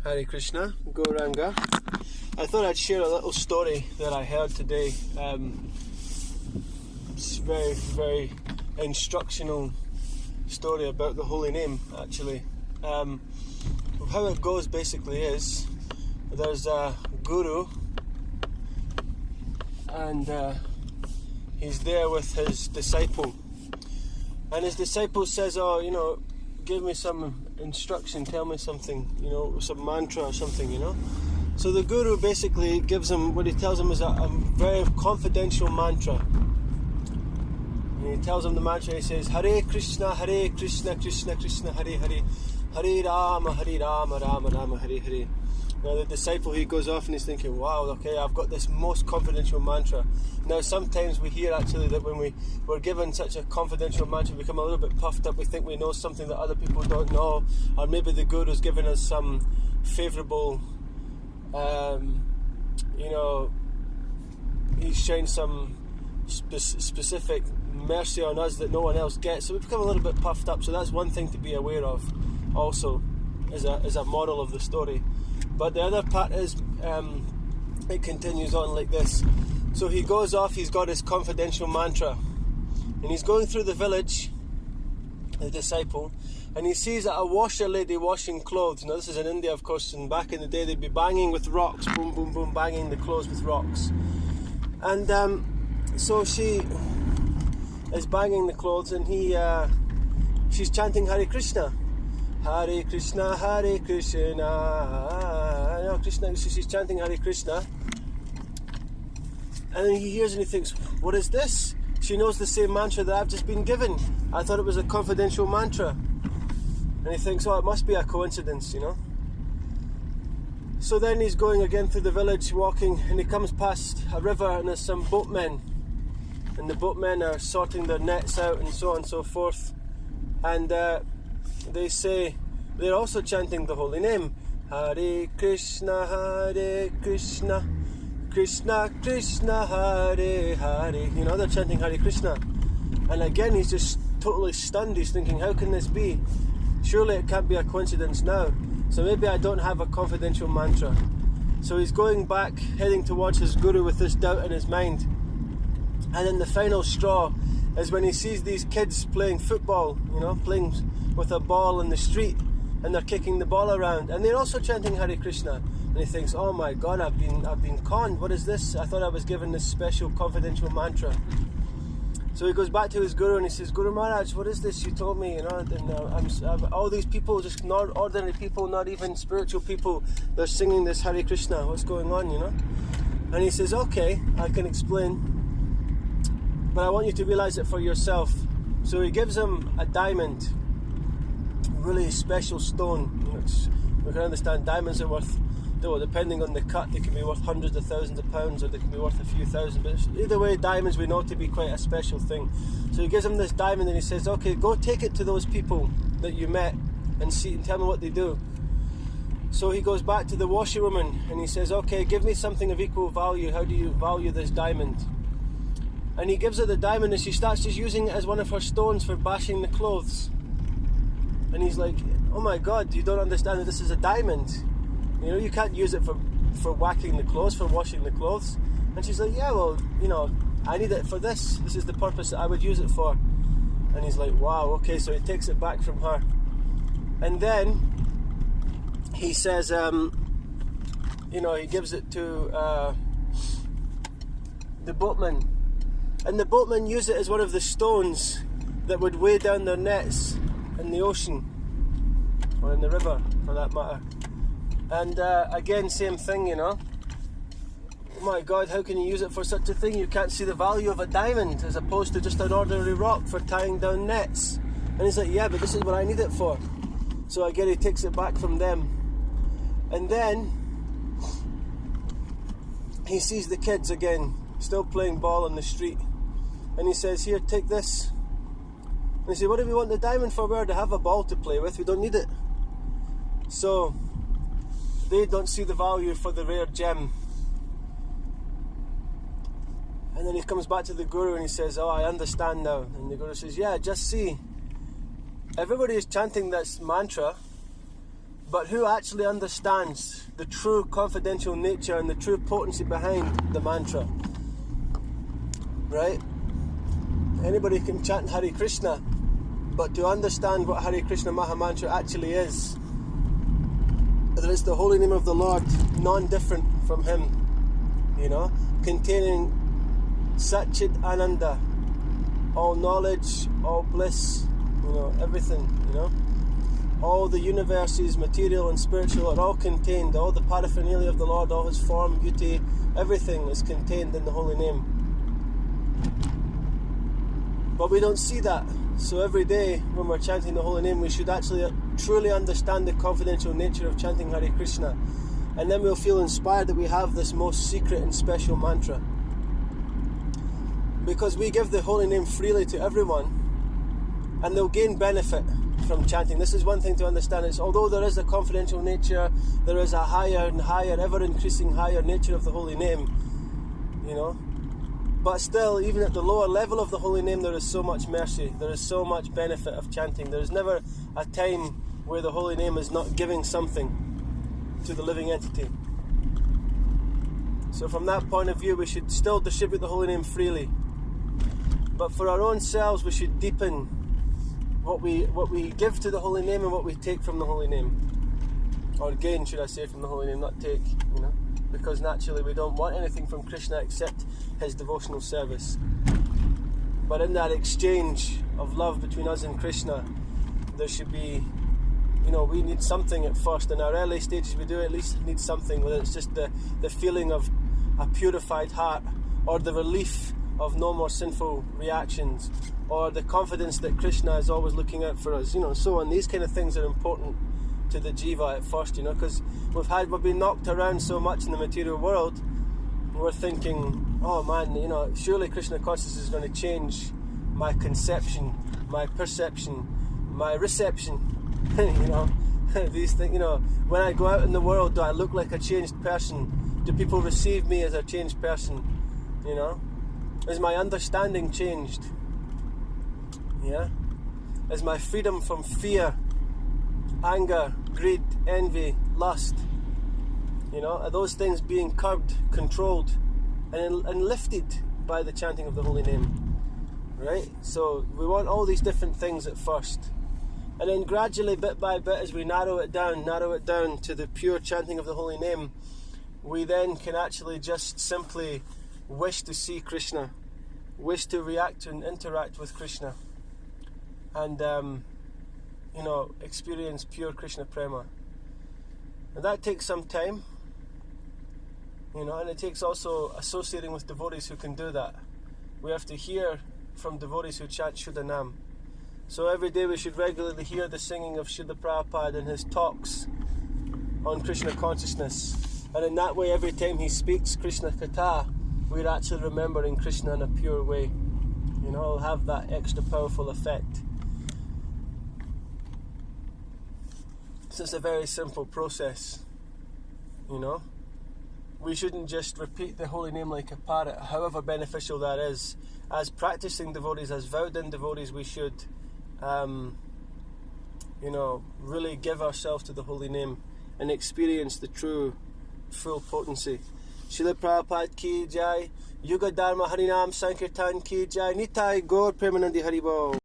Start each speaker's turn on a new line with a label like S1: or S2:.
S1: Hare Krishna, Gauranga. I thought I'd share a little story that I heard today. It's very, very instructional story about the holy name, actually. How it goes basically is, there's a guru, and he's there with his disciple. And his disciple says, give me some instruction, tell me something, some mantra or something, So the guru basically gives him, what he tells him is a very confidential mantra. And he tells him the mantra, he says, Hare Krishna, Krishna Krishna, Hare Hare, Hare Rama, Rama Rama, Hare Hare. Now the disciple, he goes off and he's thinking, wow, okay, I've got this most confidential mantra. Now sometimes we hear actually that when we're given such a confidential mantra, we become a little bit puffed up. We think we know something that other people don't know, or maybe the guru's given us some favourable, he's shown some specific mercy on us that no one else gets. So we become a little bit puffed up. So that's one thing to be aware of also, as a moral of the story. But the other part is, it continues on like this. So he goes off, he's got his confidential mantra, and he's going through the village, the disciple, and he sees a washer lady washing clothes. Now this is in India, of course, and back in the day they'd be banging with rocks, boom, boom, boom, banging the clothes with rocks. And so she is banging the clothes, and she's chanting Hare Krishna. Hare Krishna, Hare Krishna, Krishna. So she's chanting Hare Krishna, and then he hears and he thinks, what is this? She knows the same mantra that I've just been given. I thought it was a confidential mantra. And he thinks, it must be a coincidence, So then he's going again through the village, walking, and he comes past a river, and there's some boatmen, and the boatmen are sorting their nets out and so on and so forth. And they say, they're also chanting the holy name, Hare Krishna, Krishna Krishna, Hare Hare. They're chanting Hare Krishna. And again, he's just totally stunned. He's thinking, how can this be? Surely it can't be a coincidence now. So maybe I don't have a confidential mantra. So he's going back, heading towards his guru with this doubt in his mind. And then the final straw is when he sees these kids playing football, playing with a ball in the street, and they're kicking the ball around, and they're also chanting Hare Krishna. And he thinks, oh my God, I've been conned. What is this? I thought I was given this special confidential mantra. So he goes back to his guru and he says, Guru Maharaj, what is this you told me? And all these people, just not ordinary people, not even spiritual people, they're singing this Hare Krishna. What's going on, And he says, okay, I can explain, but I want you to realize it for yourself. So he gives him a diamond, really special stone. We can understand diamonds are worth, depending on the cut, they can be worth hundreds of thousands of pounds, or they can be worth a few thousand. But either way, diamonds we know to be quite a special thing. So he gives him this diamond and he says, okay, go take it to those people that you met and see and tell me what they do. So he goes back to the washerwoman and he says, okay, give me something of equal value. How do you value this diamond? And he gives her the diamond, and she starts just using it as one of her stones for bashing the clothes. And he's like, oh my God, you don't understand that this is a diamond. You can't use it for whacking the clothes, for washing the clothes. And she's like, yeah, well, I need it for this. This is the purpose that I would use it for. And he's like, wow, okay, so he takes it back from her. And then he says, he gives it to the boatman. And the boatmen use it as one of the stones that would weigh down their nets in the ocean, or in the river, for that matter. And again, same thing, Oh my God, how can you use it for such a thing? You can't see the value of a diamond as opposed to just an ordinary rock for tying down nets. And he's like, yeah, but this is what I need it for. So again, he takes it back from them. And then he sees the kids again, still playing ball on the street. And he says, here, take this. And they say, what do we want the diamond for? We're to have a ball to play with, we don't need it. So they don't see the value for the rare gem. And then he comes back to the guru and he says, oh, I understand now. And the guru says, yeah, just see, everybody is chanting this mantra, But who actually understands the true confidential nature and the true potency behind the mantra? Right? Anybody can chant Hare Krishna, but to understand what Hare Krishna Maha Mantra actually is, that it's the holy name of the Lord, non-different from Him, containing Satchit Ananda, all knowledge, all bliss, everything, all the universes, material and spiritual, are all contained, all the paraphernalia of the Lord, all His form, beauty, everything is contained in the holy name. But we don't see that. So every day when we're chanting the holy name, we should actually truly understand the confidential nature of chanting Hare Krishna. And then we'll feel inspired that we have this most secret and special mantra. Because we give the holy name freely to everyone, and they'll gain benefit from chanting. This is one thing to understand. It's although there is a confidential nature, there is a higher and higher, ever-increasing higher nature of the holy name, But still, even at the lower level of the holy name, there is so much mercy. There is so much benefit of chanting. There is never a time where the holy name is not giving something to the living entity. So from that point of view, we should still distribute the holy name freely. But for our own selves, we should deepen what we give to the holy name and what we take from the holy name. Or gain, should I say, from the holy name, not take, Because naturally we don't want anything from Krishna except His devotional service. But in that exchange of love between us and Krishna, there should be, we need something at first. In our early stages, we do at least need something, whether it's just the feeling of a purified heart, or the relief of no more sinful reactions, or the confidence that Krishna is always looking out for us, so on. These kind of things are important to the jiva at first, because we've been knocked around so much in the material world. We're thinking, oh man, surely Krishna consciousness is going to change my conception, my perception, my reception. These things, when I go out in the world, do I look like a changed person? Do people receive me as a changed person? Is my understanding changed? Yeah? Is my freedom from fear, anger, greed, envy, lust, are those things being curbed, controlled, and lifted by the chanting of the holy name? Right? So we want all these different things at first. And then gradually, bit by bit, as we narrow it down to the pure chanting of the holy name, we then can actually just simply wish to see Krishna, wish to react and interact with Krishna, and experience pure Krishna prema. And that takes some time, and it takes also associating with devotees who can do that. We have to hear from devotees who chant Shuddha Nam. So every day we should regularly hear the singing of Srila Prabhupada and his talks on Krishna consciousness. And in that way, every time he speaks Krishna Katha, we're actually remembering Krishna in a pure way. It'll have that extra powerful effect. So it's a very simple process, We shouldn't just repeat the holy name like a parrot, however beneficial that is. As practicing devotees, as vowed-in devotees, we should, really give ourselves to the holy name and experience the true, full potency. Srila Prabhupada ki jai, Yuga Dharma Harinam Sankirtan ki jai, Nitai Gaur Premanandi Haribol.